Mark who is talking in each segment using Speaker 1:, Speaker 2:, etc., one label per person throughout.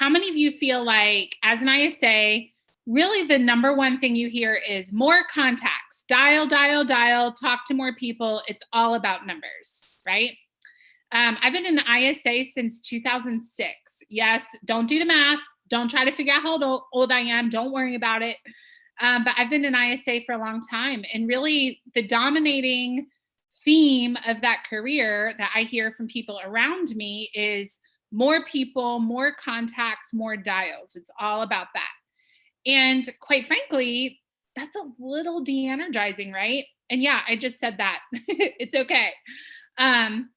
Speaker 1: how many of you feel like as an ISA, really the number one thing you hear is more contacts, dial, dial, dial, talk to more people. It's all about numbers, right? I've been in ISA since 2006. Yes, don't do the math. Don't try to figure out how old I am. Don't worry about it. But I've been in ISA for a long time. And really, the dominating theme of that career that I hear from people around me is more people, more contacts, more dials. It's all about that. And quite frankly, that's a little de-energizing, right? And yeah, I just said that. It's okay. Um,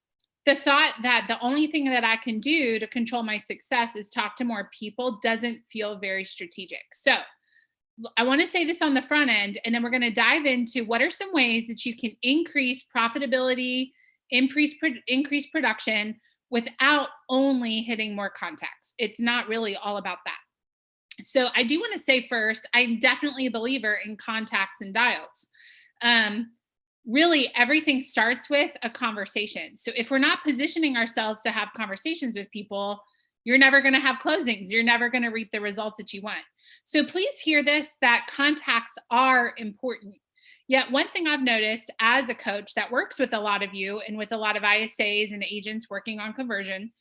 Speaker 1: the thought that the only thing that I can do to control my success is talk to more people doesn't feel very strategic. So I want to say this on the front end, and then we're going to dive into what are some ways that you can increase profitability, increase production without only hitting more contacts. It's not really all about that. So I do want to say first, I'm definitely a believer in contacts and dials. Really, everything starts with a conversation. So if we're not positioning ourselves to have conversations with people, you're never going to have closings. You're never going to reap the results that you want. So please hear this, that contacts are important. Yet one thing I've noticed as a coach that works with a lot of you and with a lot of ISAs and agents working on conversion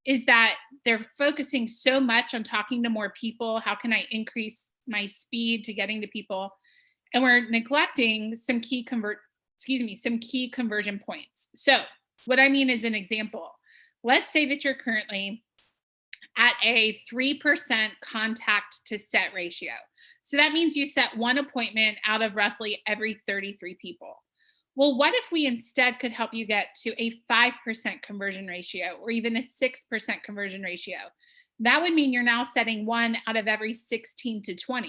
Speaker 1: is that they're focusing so much on talking to more people. How can I increase my speed to getting to people? And we're neglecting some key conversion points. So what I mean is an example. Let's say that you're currently at a 3% contact to set ratio. So that means you set one appointment out of roughly every 33 people. Well, what if we instead could help you get to a 5% conversion ratio or even a 6% conversion ratio? That would mean you're now setting one out of every 16 to 20.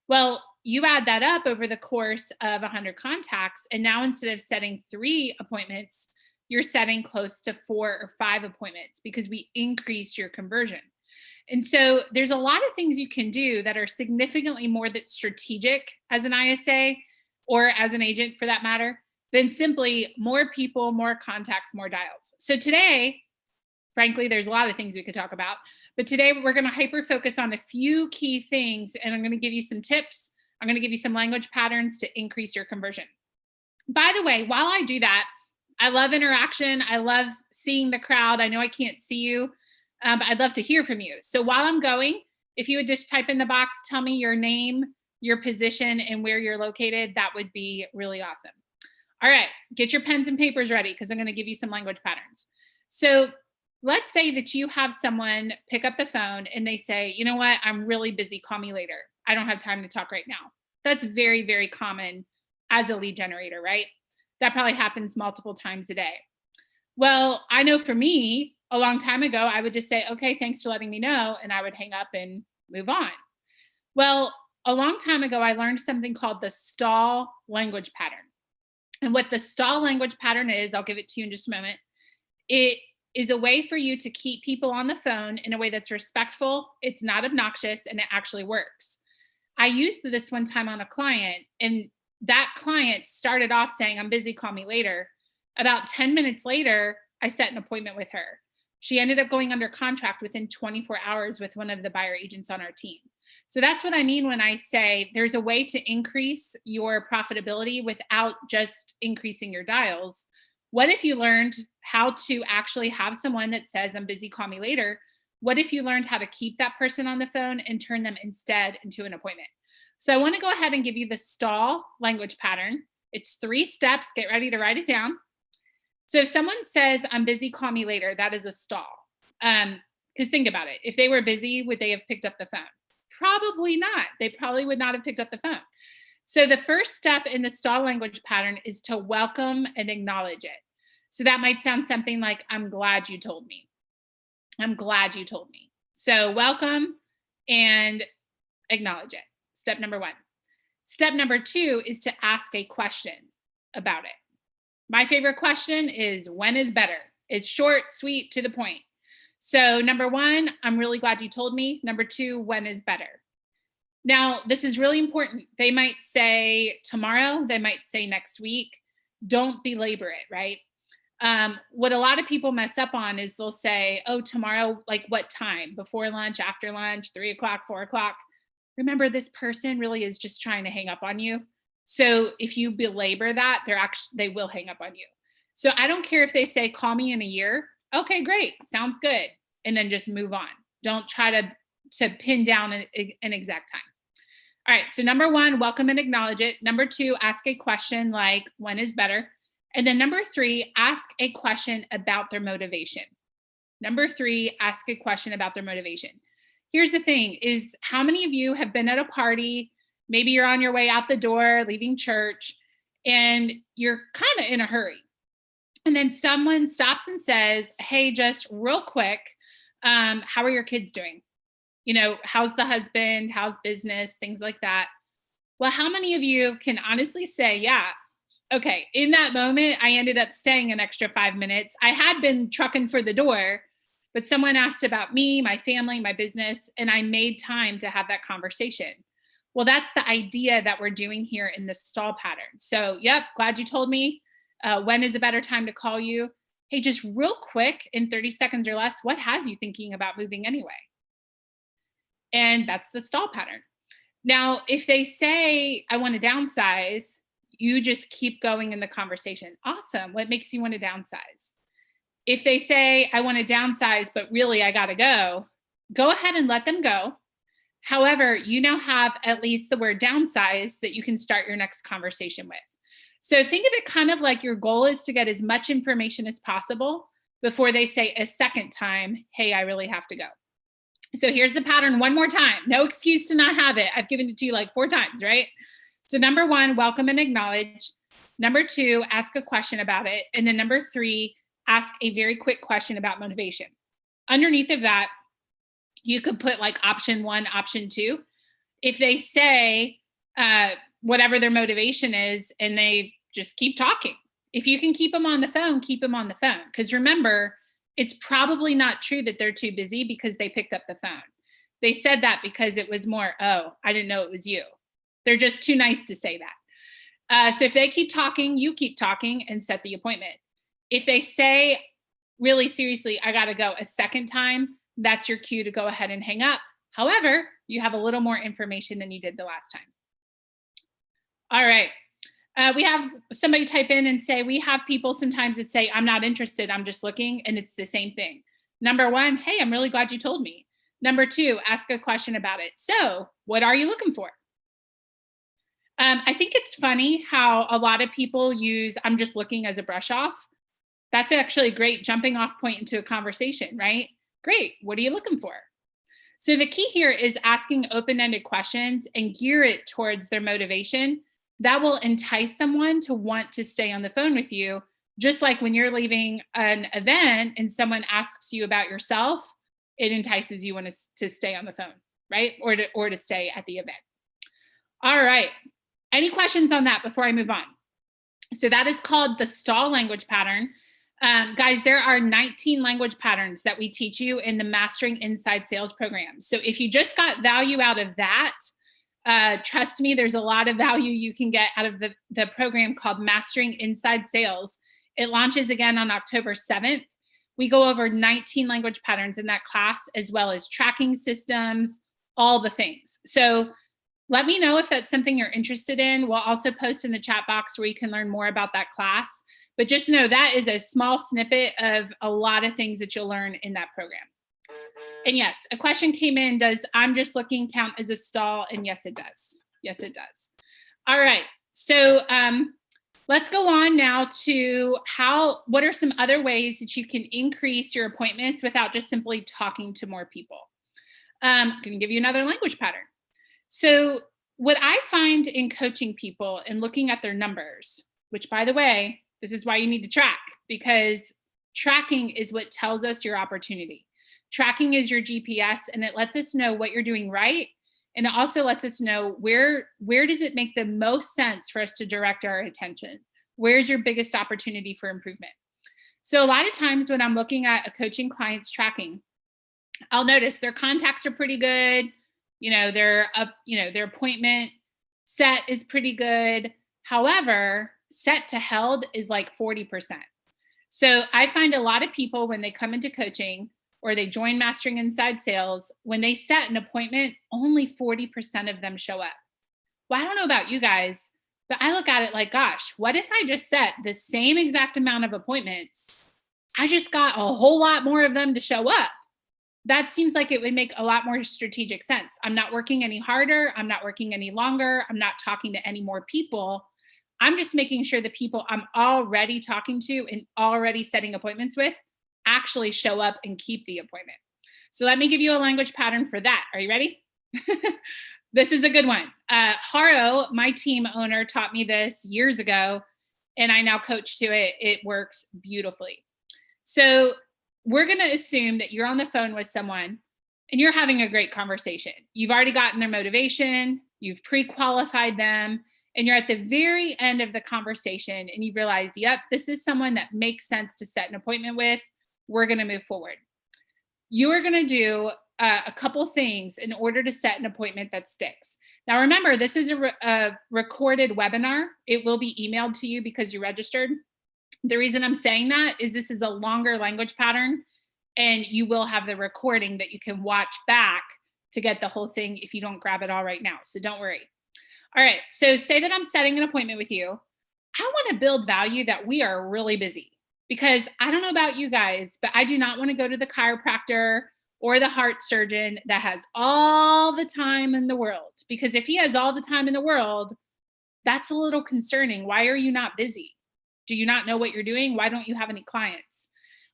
Speaker 1: Well, you add that up over the course of 100 contacts, and now instead of setting 3 appointments, you're setting close to 4 or 5 appointments because we increased your conversion. And so there's a lot of things you can do that are significantly more that strategic as an ISA or as an agent for that matter than simply more people, more contacts, more dials. So today, frankly, there's a lot of things we could talk about, but today we're going to hyper focus on a few key things, and I'm going to give you some tips. I'm going to give you some language patterns to increase your conversion. By the way, while I do that, I love interaction. I love seeing the crowd. I know I can't see you, but I'd love to hear from you. So while I'm going, if you would just type in the box, tell me your name, your position, and where you're located, that would be really awesome. All right, get your pens and papers ready because I'm going to give you some language patterns. So let's say that you have someone pick up the phone and they say, you know what, I'm really busy, call me later. I don't have time to talk right now. That's very, very common as a lead generator, right? That probably happens multiple times a day. Well, I know for me, a long time ago, I would just say, okay, thanks for letting me know. And I would hang up and move on. Well, a long time ago, I learned something called the stall language pattern. And what the stall language pattern is, I'll give it to you in just a moment. It is a way for you to keep people on the phone in a way that's respectful, it's not obnoxious, and it actually works. I used this one time on a client, and that client started off saying, I'm busy, call me later. About 10 minutes later, I set an appointment with her. She ended up going under contract within 24 hours with one of the buyer agents on our team. So that's what I mean when I say there's a way to increase your profitability without just increasing your dials. What if you learned how to actually have someone that says, I'm busy, call me later? What if you learned how to keep that person on the phone and turn them instead into an appointment? So I want to go ahead and give you the stall language pattern. It's 3 steps. Get ready to write it down. So if someone says, I'm busy, call me later, that is a stall. Because think about it. If they were busy, would they have picked up the phone? Probably not. They probably would not have picked up the phone. So the first step in the stall language pattern is to welcome and acknowledge it. So that might sound something like, I'm glad you told me. I'm glad you told me. So welcome and acknowledge it. Step number 1. Step number 2 is to ask a question about it. My favorite question is, when is better? It's short, sweet, to the point. So number 1, I'm really glad you told me. Number 2, when is better? Now, this is really important. They might say tomorrow. They might say next week. Don't belabor it, right? What a lot of people mess up on is they'll say, oh, tomorrow, like what time? Before lunch, after lunch, 3 o'clock, 4 o'clock. Remember, this person really is just trying to hang up on you. So if you belabor that, they will hang up on you. So I don't care if they say, call me in a year. Okay, great. Sounds good. And then just move on. Don't try to pin down an exact time. All right. So number one, welcome and acknowledge it. Number two, ask a question like, when is better? And then number three, ask a question about their motivation. Number three, ask a question about their motivation. Here's the thing is, how many of you have been at a party? Maybe you're on your way out the door, leaving church, and you're kind of in a hurry. And then someone stops and says, hey, just real quick, how are your kids doing? How's the husband? How's business? Things like that. Well, how many of you can honestly say, yeah, okay, in that moment, I ended up staying an extra 5 minutes. I had been trucking for the door, but someone asked about me, my family, my business, and I made time to have that conversation. Well, that's the idea that we're doing here in the stall pattern. So, yep, glad you told me. When is a better time to call you? Hey, just real quick, in 30 seconds or less, what has you thinking about moving anyway? And that's the stall pattern. Now, if they say, I want to downsize, you just keep going in the conversation. Awesome. What makes you want to downsize? If they say, I want to downsize, but really I got to go ahead and let them go. However, you now have at least the word downsize that you can start your next conversation with. So think of it kind of like your goal is to get as much information as possible before they say a second time, hey, I really have to go. So here's the pattern one more time. No excuse to not have it. I've given it to you like 4 times, right? So number one, welcome and acknowledge. Number two, ask a question about it. And then number three, ask a very quick question about motivation. Underneath of that, you could put like option 1, option 2. If they say whatever their motivation is and they just keep talking, if you can keep them on the phone, keep them on the phone. Because remember, it's probably not true that they're too busy because they picked up the phone. They said that because it was more, oh, I didn't know it was you. They're just too nice to say that. So if they keep talking, you keep talking and set the appointment. If they say, really seriously, I got to go a second time, that's your cue to go ahead and hang up. However, you have a little more information than you did the last time. All right. We have somebody type in and say, we have people sometimes that say, I'm not interested, I'm just looking. And it's the same thing. Number one, hey, I'm really glad you told me. Number two, ask a question about it. So what are you looking for? I think it's funny how a lot of people use, I'm just looking as a brush off. That's actually a great jumping off point into a conversation, right? Great. What are you looking for? So the key here is asking open-ended questions and gear it towards their motivation. That will entice someone to want to stay on the phone with you. Just like when you're leaving an event and someone asks you about yourself, it entices you to stay on the phone, right? Or to stay at the event. All right. Any questions on that before I move on? So that is called the stall language pattern. Guys, there are 19 language patterns that we teach you in the Mastering Inside Sales program. So if you just got value out of that, trust me, there's a lot of value you can get out of the program called Mastering Inside Sales. It launches again on October 7th. We go over 19 language patterns in that class, as well as tracking systems, all the things. So let me know if that's something you're interested in. We'll also post in the chat box where you can learn more about that class. But just know that is a small snippet of a lot of things that you'll learn in that program. And yes, a question came in, does I'm just looking count as a stall? And yes, it does. Yes, it does. All right. So let's go on now to what are some other ways that you can increase your appointments without just simply talking to more people? I'm going to give you another language pattern. So what I find in coaching people and looking at their numbers, which by the way, this is why you need to track, because tracking is what tells us your opportunity. Tracking is your GPS, and it lets us know what you're doing right. And it also lets us know where does it make the most sense for us to direct our attention? Where's your biggest opportunity for improvement? So a lot of times when I'm looking at a coaching client's tracking, I'll notice their contacts are pretty good. Their appointment set is pretty good. However, set to held is like 40%. So I find a lot of people when they come into coaching or they join Mastering Inside Sales, when they set an appointment, only 40% of them show up. Well, I don't know about you guys, but I look at it like, gosh, what if I just set the same exact amount of appointments? I just got a whole lot more of them to show up. That seems like it would make a lot more strategic sense. I'm not working any harder. I'm not working any longer. I'm not talking to any more people. I'm just making sure the people I'm already talking to and already setting appointments with actually show up and keep the appointment. So let me give you a language pattern for that. Are you ready? This is a good one. Haro, my team owner, taught me this years ago, and I now coach to it. It works beautifully. So we're going to assume that you're on the phone with someone and you're having a great conversation. You've already gotten their motivation, you've pre-qualified them, and you're at the very end of the conversation and you've realized, yep, this is someone that makes sense to set an appointment with. We're going to move forward. You are going to do a couple things in order to set an appointment that sticks. Now, remember, this is a recorded webinar. It will be emailed to you because you registered. The reason I'm saying that is this is a longer language pattern, and you will have the recording that you can watch back to get the whole thing if you don't grab it all right now. So don't worry. All right. So say that I'm setting an appointment with you. I want to build value that we are really busy, because I don't know about you guys, but I do not want to go to the chiropractor or the heart surgeon that has all the time in the world. Because if he has all the time in the world, that's a little concerning. Why are you not busy? Do you not know what you're doing? Why don't you have any clients?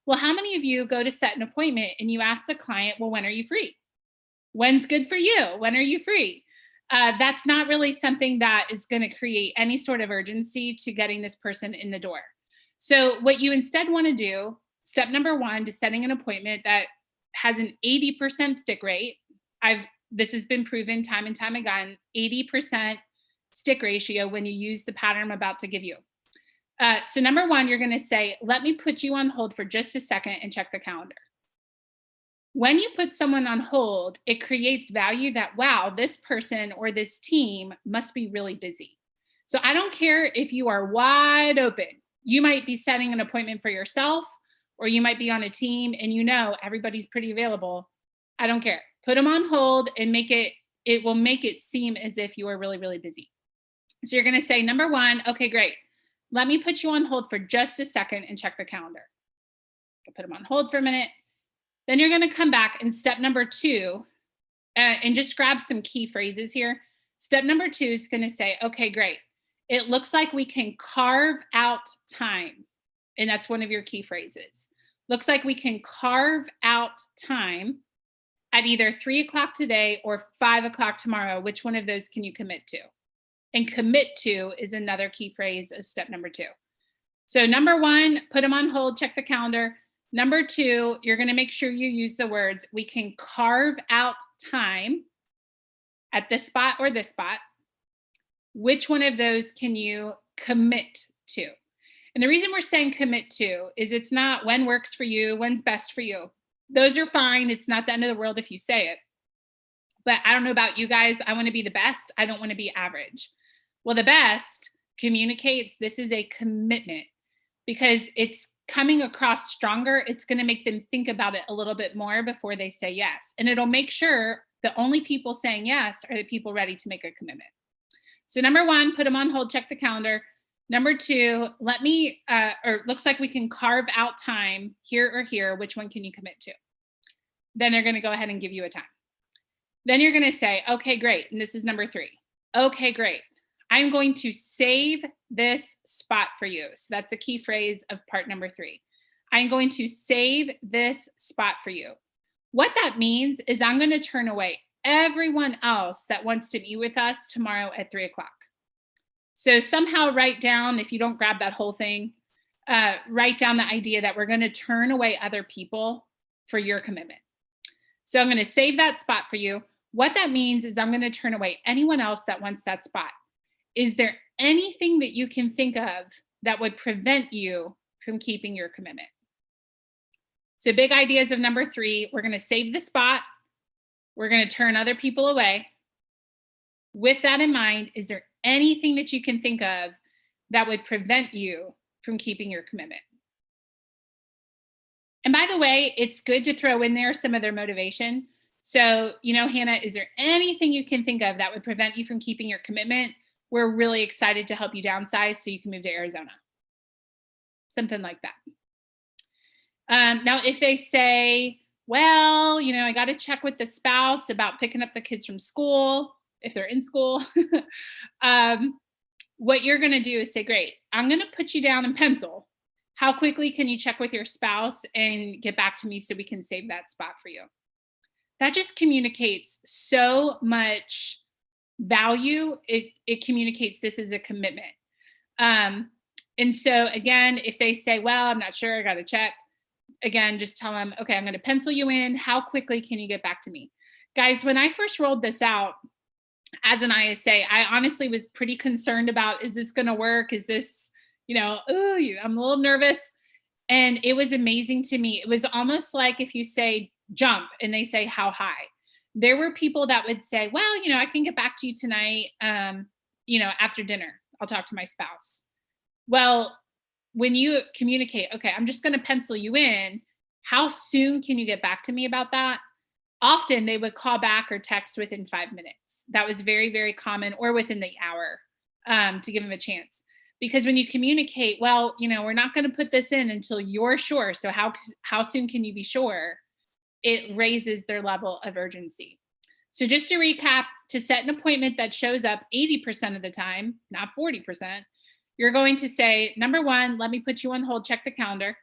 Speaker 1: Well, how many of you go to set an appointment and you ask the client, well, when are you free? When's good for you? When are you free? That's not really something that is going to create any sort of urgency to getting this person in the door. So what you instead want to do, step number one to setting an appointment that has an 80% stick rate. This has been proven time and time again, 80% stick ratio when you use the pattern I'm about to give you. So number one, you're going to say, let me put you on hold for just a second and check the calendar. When you put someone on hold, it creates value that, wow, this person or this team must be really busy. So I don't care if you are wide open. You might be setting an appointment for yourself, or you might be on a team and you know everybody's pretty available. I don't care. Put them on hold and it will make it seem as if you are really, really busy. So you're going to say, number one, okay, great. Let me put you on hold for just a second and check the calendar. Put them on hold for a minute. Then you're going to come back and step number two, and just grab some key phrases here. Step number two is going to say, okay, great. It looks like we can carve out time. And that's one of your key phrases. Looks like we can carve out time at either 3 o'clock today or 5 o'clock tomorrow. Which one of those can you commit to? And commit to is another key phrase of step number two. So number one, put them on hold, check the calendar. Number two, you're going to make sure you use the words, we can carve out time at this spot or this spot. Which one of those can you commit to? And the reason we're saying commit to is it's not when works for you, when's best for you. Those are fine. It's not the end of the world if you say it. But I don't know about you guys. I want to be the best. I don't want to be average. Well, the best communicates this is a commitment because it's coming across stronger. It's going to make them think about it a little bit more before they say yes. And it'll make sure the only people saying yes are the people ready to make a commitment. So number one, put them on hold, check the calendar. Number two, looks like we can carve out time here or here. Which one can you commit to? Then they're going to go ahead and give you a time. Then you're going to say, okay, great. And this is number three. Okay, great. I'm going to save this spot for you. So that's a key phrase of part number three. I'm going to save this spot for you. What that means is I'm going to turn away everyone else that wants to meet with us tomorrow at 3 o'clock. So somehow write down, if you don't grab that whole thing, write down the idea that we're going to turn away other people for your commitment. So I'm going to save that spot for you. What that means is I'm going to turn away anyone else that wants that spot. Is there anything that you can think of that would prevent you from keeping your commitment? So big ideas of number three, we're going to save the spot. We're going to turn other people away. With that in mind, is there anything that you can think of that would prevent you from keeping your commitment? And by the way, it's good to throw in there some of their motivation. So, Hannah, is there anything you can think of that would prevent you from keeping your commitment? We're really excited to help you downsize so you can move to Arizona. Something like that. Now, if they say, well, I got to check with the spouse about picking up the kids from school, if they're in school, what you're going to do is say, great, I'm going to put you down in pencil. How quickly can you check with your spouse and get back to me so we can save that spot for you? That just communicates so much value. It communicates this is a commitment. And so again, if they say, well, I'm not sure, I got to check. Again, just tell them, okay, I'm going to pencil you in. How quickly can you get back to me? Guys, when I first rolled this out as an ISA, I honestly was pretty concerned about, is this going to work? Is this, I'm a little nervous. And it was amazing to me. It was almost like if you say jump and they say how high. There were people that would say, well, I can get back to you tonight, after dinner. I'll talk to my spouse. Well, when you communicate, okay, I'm just going to pencil you in, how soon can you get back to me about that? Often they would call back or text within 5 minutes. That was very, very common, or within the hour, to give them a chance. Because when you communicate, well, we're not going to put this in until you're sure. So how soon can you be sure? It raises their level of urgency. So just to recap, to set an appointment that shows up 80% of the time, not 40%, you're going to say, number one, let me put you on hold, check the calendar.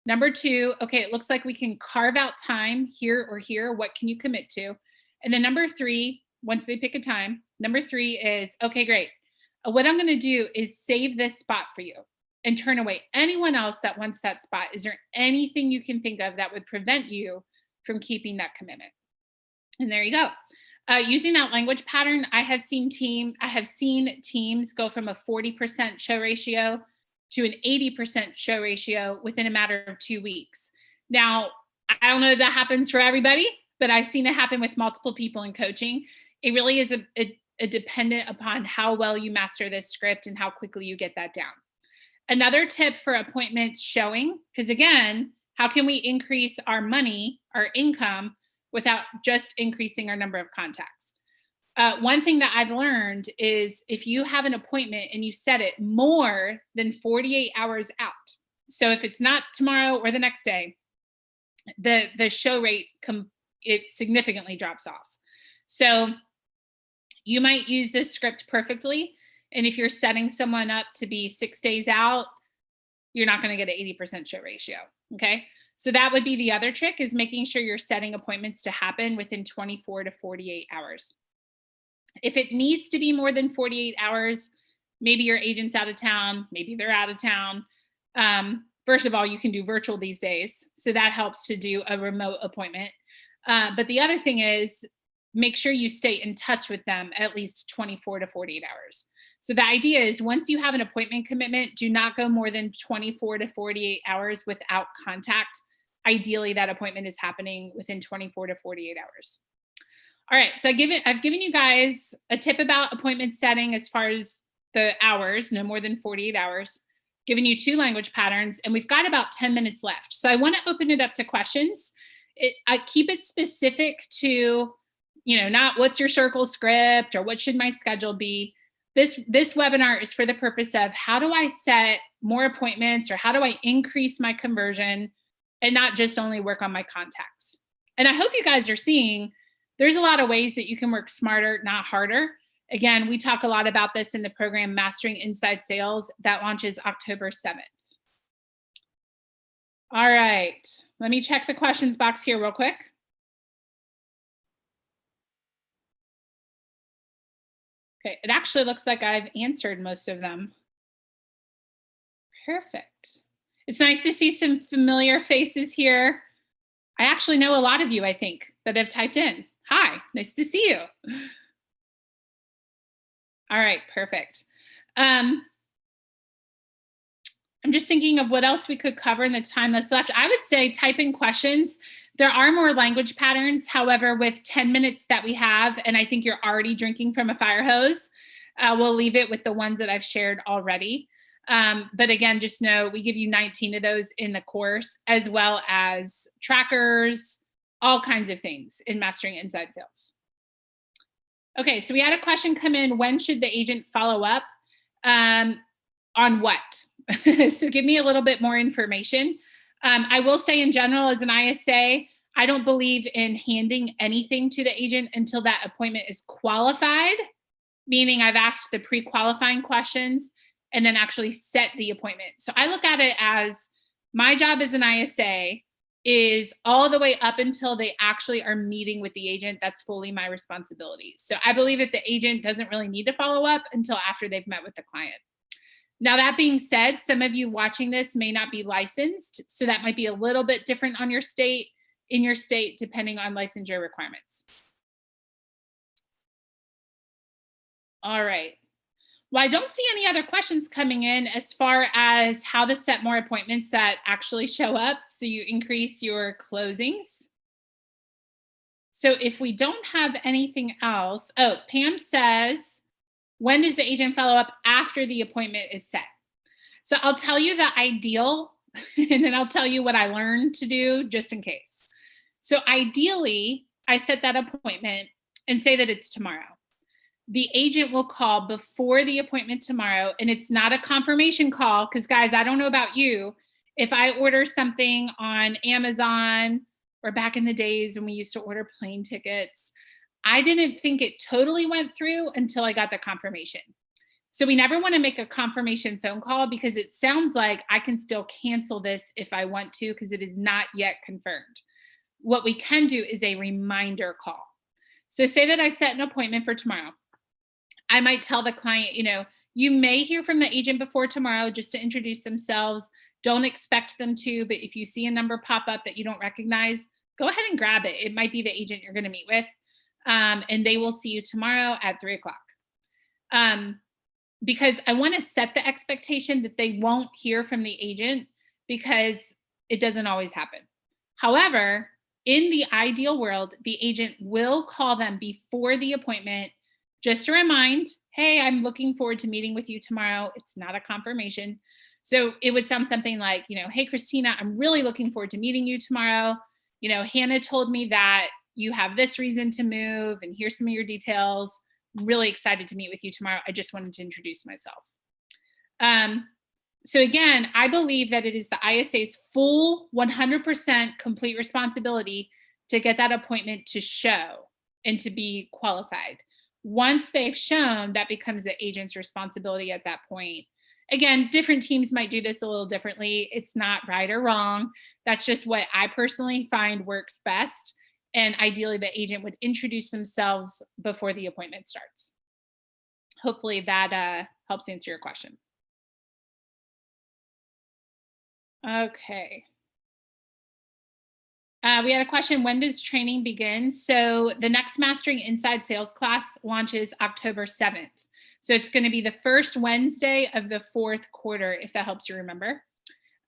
Speaker 1: Number two, okay, it looks like we can carve out time here or here. What can you commit to? And then number three, once they pick a time, number three is, okay, great. What I'm going to do is save this spot for you and turn away anyone else that wants that spot. Is there anything you can think of that would prevent you from keeping that commitment? And there you go. Using that language pattern, I have seen teams go from a 40% show ratio to an 80% show ratio within a matter of 2 weeks. Now, I don't know if that happens for everybody, but I've seen it happen with multiple people in coaching. It really is a dependent upon how well you master this script and how quickly you get that down. Another tip for appointments showing, because again, how can we increase our money, our income, without just increasing our number of contacts? One thing that I've learned is if you have an appointment and you set it more than 48 hours out, so if it's not tomorrow or the next day, the show rate it significantly drops off. So you might use this script perfectly, and if you're setting someone up to be 6 days out, you're not going to get an 80% show ratio. Okay. So that would be the other trick, is making sure you're setting appointments to happen within 24 to 48 hours. If it needs to be more than 48 hours, maybe your agent's out of town, maybe they're out of town. First of all, you can do virtual these days. So that helps to do a remote appointment. But the other thing is, make sure you stay in touch with them at least 24 to 48 hours. So the idea is, once you have an appointment commitment, do not go more than 24 to 48 hours without contact. Ideally, that appointment is happening within 24 to 48 hours. All right, so I've given you guys a tip about appointment setting as far as the hours, no more than 48 hours, given you 2 language patterns, and we've got about 10 minutes left. So I want to open it up to questions. I keep it specific to, not what's your circle script or what should my schedule be. This webinar is for the purpose of, how do I set more appointments, or how do I increase my conversion and not just only work on my contacts? And I hope you guys are seeing there's a lot of ways that you can work smarter, not harder. Again, we talk a lot about this in the program Mastering Inside Sales that launches October 7th. All right, let me check the questions box here real quick. Okay, it actually looks like I've answered most of them. Perfect. It's nice to see some familiar faces here. I actually know a lot of you, I think, that have typed in. Hi, nice to see you. All right, perfect. I'm just thinking of what else we could cover in the time that's left. I would say type in questions. There are more language patterns. However, with 10 minutes that we have, and I think you're already drinking from a fire hose, we'll leave it with the ones that I've shared already. But again, just know we give you 19 of those in the course, as well as trackers, all kinds of things in Mastering Inside Sales. Okay, so we had a question come in. When should the agent follow up? On what? So give me a little bit more information. I will say in general, as an ISA, I don't believe in handing anything to the agent until that appointment is qualified, meaning I've asked the pre-qualifying questions and then actually set the appointment. So I look at it as my job as an ISA is all the way up until they actually are meeting with the agent. That's fully my responsibility. So I believe that the agent doesn't really need to follow up until after they've met with the client. Now, that being said, some of you watching this may not be licensed, so that might be a little bit different on your state, in your state, depending on licensure requirements. All right. Well, I don't see any other questions coming in as far as how to set more appointments that actually show up so you increase your closings. So if we don't have anything else, oh, Pam says, when does the agent follow up after the appointment is set? So I'll tell you the ideal, and then I'll tell you what I learned to do just in case. So ideally, I set that appointment and say that it's tomorrow. The agent will call before the appointment tomorrow, and it's not a confirmation call because, guys, I don't know about you. If I order something on Amazon or back in the days when we used to order plane tickets, I didn't think it totally went through until I got the confirmation. So we never want to make a confirmation phone call because it sounds like I can still cancel this if I want to because it is not yet confirmed. What we can do is a reminder call. So say that I set an appointment for tomorrow. I might tell the client, you may hear from the agent before tomorrow just to introduce themselves. Don't expect them to, but if you see a number pop up that you don't recognize, go ahead and grab it. It might be the agent you're going to meet with. And they will see you tomorrow at 3:00. Because I want to set the expectation that they won't hear from the agent because it doesn't always happen. However, in the ideal world, the agent will call them before the appointment just to remind, hey, I'm looking forward to meeting with you tomorrow. It's not a confirmation. So it would sound something like, hey, Christina, I'm really looking forward to meeting you tomorrow. Hannah told me that you have this reason to move, and here's some of your details. I'm really excited to meet with you tomorrow. I just wanted to introduce myself. So again, I believe that it is the ISA's full 100% complete responsibility to get that appointment to show and to be qualified. Once they've shown, that becomes the agent's responsibility at that point. Again, different teams might do this a little differently. It's not right or wrong. That's just what I personally find works best. And ideally, the agent would introduce themselves before the appointment starts. Hopefully that helps answer your question. Okay. We had a question, when does training begin? So the next Mastering Inside Sales class launches October 7th. So it's going to be the first Wednesday of the fourth quarter, if that helps you remember.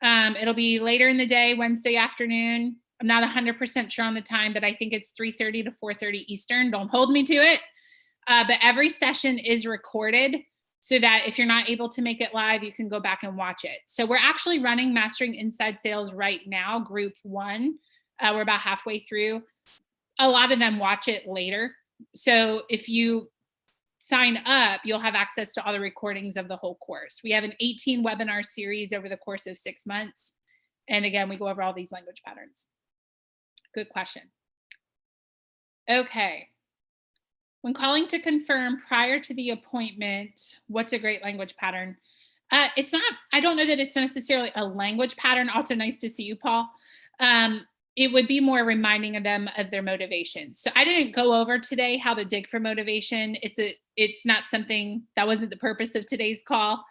Speaker 1: It'll be later in the day, Wednesday afternoon. I'm not 100% sure on the time, but I think it's 3:30 to 4:30 Eastern. Don't hold me to it. But every session is recorded so that if you're not able to make it live, you can go back and watch it. So we're actually running Mastering Inside Sales right now, group 1. We're about halfway through. A lot of them watch it later. So if you sign up, you'll have access to all the recordings of the whole course. We have an 18 webinar series over the course of 6 months. And again, we go over all these language patterns. Good question. Okay. When calling to confirm prior to the appointment, what's a great language pattern? It's not, I don't know that it's necessarily a language pattern. Also nice to see you, Paul. It would be more reminding them of their motivation. So I didn't go over today how to dig for motivation. It's not something, that wasn't the purpose of today's call.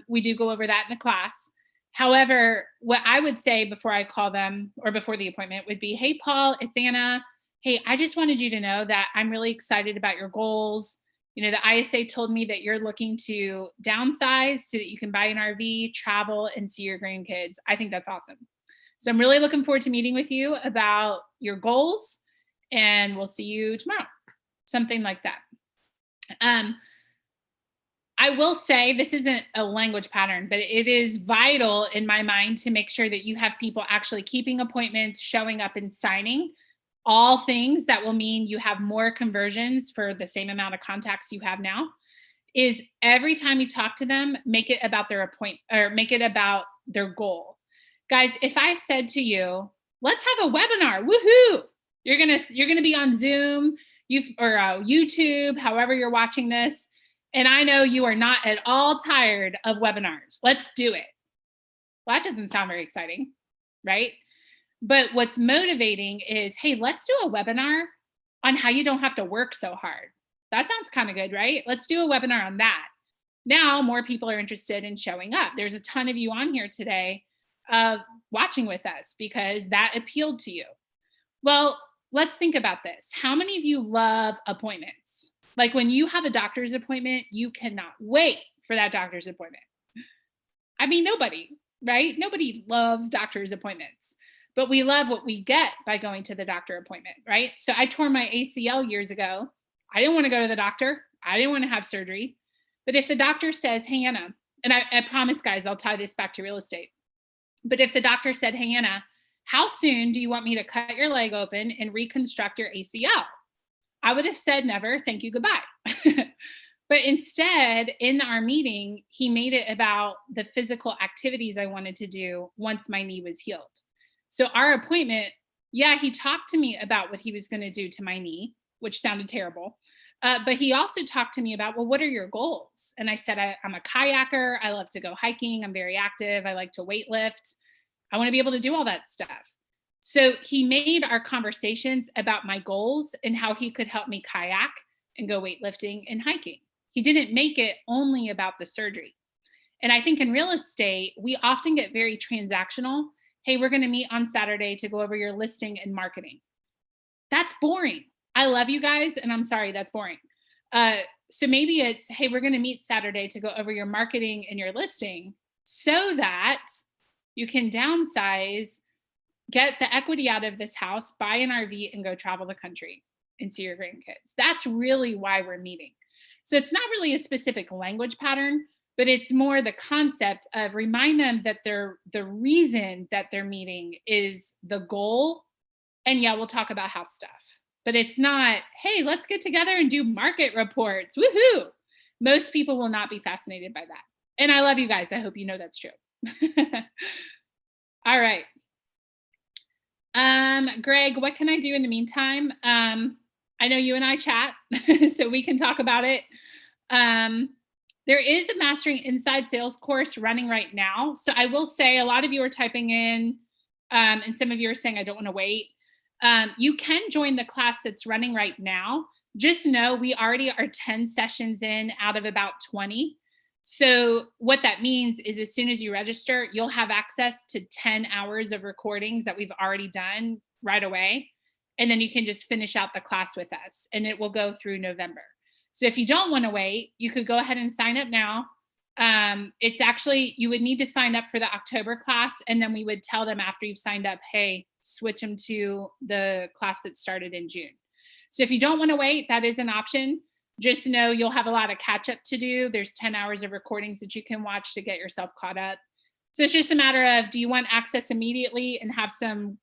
Speaker 1: We do go over that in the class. However, what I would say before I call them or before the appointment would be, hey, Paul, it's Anna. Hey, I just wanted you to know that I'm really excited about your goals. The ISA told me that you're looking to downsize so that you can buy an RV, travel, and see your grandkids. I think that's awesome. So I'm really looking forward to meeting with you about your goals, and we'll see you tomorrow. Something like that. I will say this isn't a language pattern, but it is vital in my mind to make sure that you have people actually keeping appointments, showing up and signing, all things that will mean you have more conversions for the same amount of contacts you have now. Is every time you talk to them, make it about their appointment or make it about their goal. Guys, if I said to you, let's have a webinar, woohoo, you're gonna be on Zoom, YouTube, however you're watching this, and I know you are not at all tired of webinars. Let's do it. Well, that doesn't sound very exciting, right? But what's motivating is, hey, let's do a webinar on how you don't have to work so hard. That sounds kind of good, right? Let's do a webinar on that. Now more people are interested in showing up. There's a ton of you on here today watching with us because that appealed to you. Well, let's think about this. How many of you love appointments? Like when you have a doctor's appointment, you cannot wait for that doctor's appointment. I mean, nobody, right? Nobody loves doctor's appointments, but we love what we get by going to the doctor appointment, right? So I tore my ACL years ago. I didn't want to go to the doctor. I didn't want to have surgery. But if the doctor says, hey, Anna, and I promise, guys, I'll tie this back to real estate. But if the doctor said, hey, Anna, how soon do you want me to cut your leg open and reconstruct your ACL? I would have said never, thank you, goodbye. But instead, in our meeting, he made it about the physical activities I wanted to do once my knee was healed. So our appointment, yeah, he talked to me about what he was going to do to my knee, which sounded terrible. But he also talked to me about, well, what are your goals? And I said, I'm a kayaker. I love to go hiking. I'm very active. I like to weight lift. I want to be able to do all that stuff. So he made our conversations about my goals and how he could help me kayak and go weightlifting and hiking. He didn't make it only about the surgery. And I think in real estate, we often get very transactional. Hey, we're going to meet on Saturday to go over your listing and marketing. That's boring. I love you guys, and I'm sorry, that's boring. So maybe it's, hey, we're going to meet Saturday to go over your marketing and your listing so that you can downsize, get the equity out of this house, buy an RV, and go travel the country and see your grandkids. That's really why we're meeting. So it's not really a specific language pattern, but it's more the concept of remind them that the reason that they're meeting is the goal. And yeah, we'll talk about house stuff, but it's not, hey, let's get together and do market reports. Woohoo. Most people will not be fascinated by that. And I love you guys. I hope you know that's true. All right. Greg, what can I do in the meantime? I know you and I chat, so we can talk about it. There is a Mastering Inside Sales course running right now. So I will say a lot of you are typing in, and some of you are saying, I don't want to wait. You can join the class that's running right now. Just know we already are 10 sessions in out of about 20. So what that means is as soon as you register, you'll have access to 10 hours of recordings that we've already done right away. And then you can just finish out the class with us and it will go through November. So if you don't want to wait, you could go ahead and sign up now. It's actually, you would need to sign up for the October class. And then we would tell them after you've signed up, hey, switch them to the class that started in June. So if you don't want to wait, that is an option. Just know you'll have a lot of catch up to do. There's 10 hours of recordings that you can watch to get yourself caught up. So it's just a matter of, do you want access immediately and have some,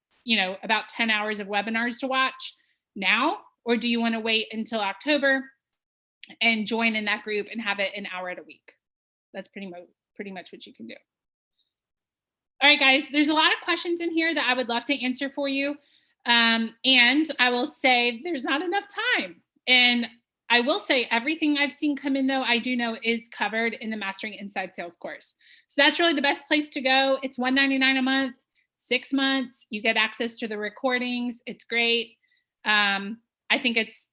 Speaker 1: about 10 hours of webinars to watch now? Or do you want to wait until October and join in that group and have it an hour at a week? That's pretty much what you can do. All right, guys, there's a lot of questions in here that I would love to answer for you. And I will say there's not enough time. And I will say everything I've seen come in, though, I do know is covered in the Mastering Inside Sales course. So that's really the best place to go. It's $199 a month, 6 months. You get access to the recordings. It's great. I think it's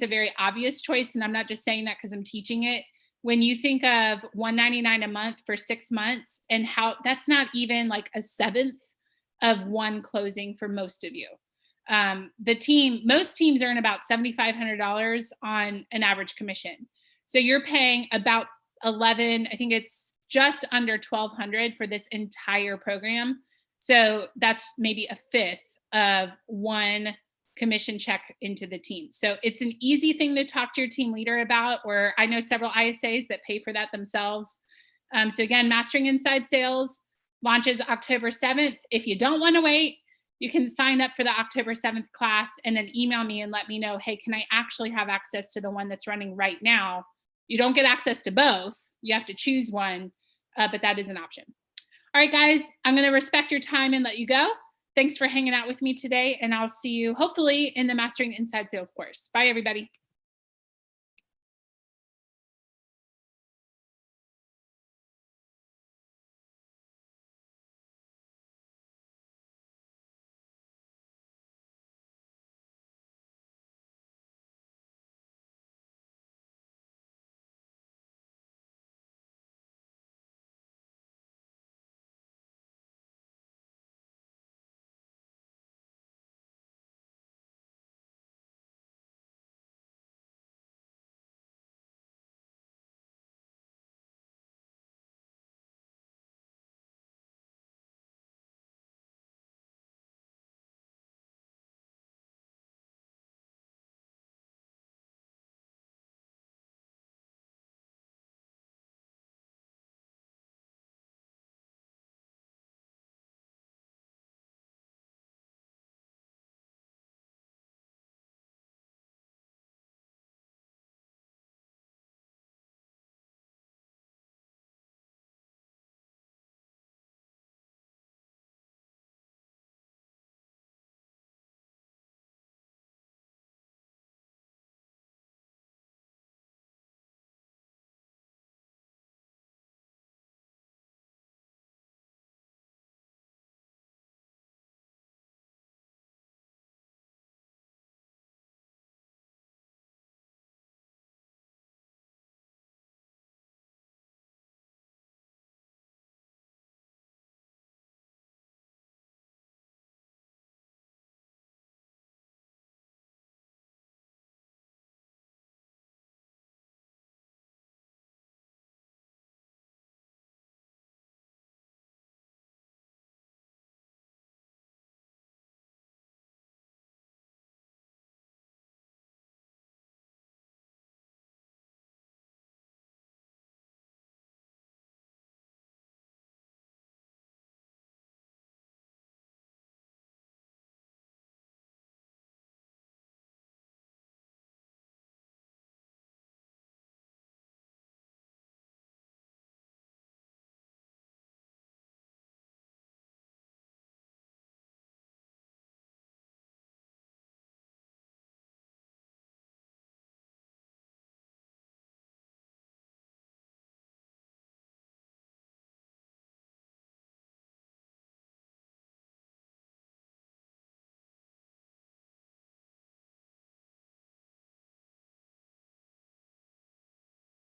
Speaker 1: a very obvious choice. And I'm not just saying that because I'm teaching it. When you think of $199 a month for 6 months and how that's not even like a seventh of one closing for most of you. Most teams earn about $7,500 on an average commission. So you're paying about 11, I think it's just under 1,200 for this entire program. So that's maybe a fifth of one commission check into the team. So it's an easy thing to talk to your team leader about, or I know several ISAs that pay for that themselves. So again, Mastering Inside Sales launches October 7th. If you don't want to wait, you can sign up for the October 7th class and then email me and let me know, hey, can I actually have access to the one that's running right now? You don't get access to both. You have to choose one, but that is an option. All right, guys, I'm going to respect your time and let you go. Thanks for hanging out with me today, and I'll see you hopefully in the Mastering Inside Sales course. Bye, everybody.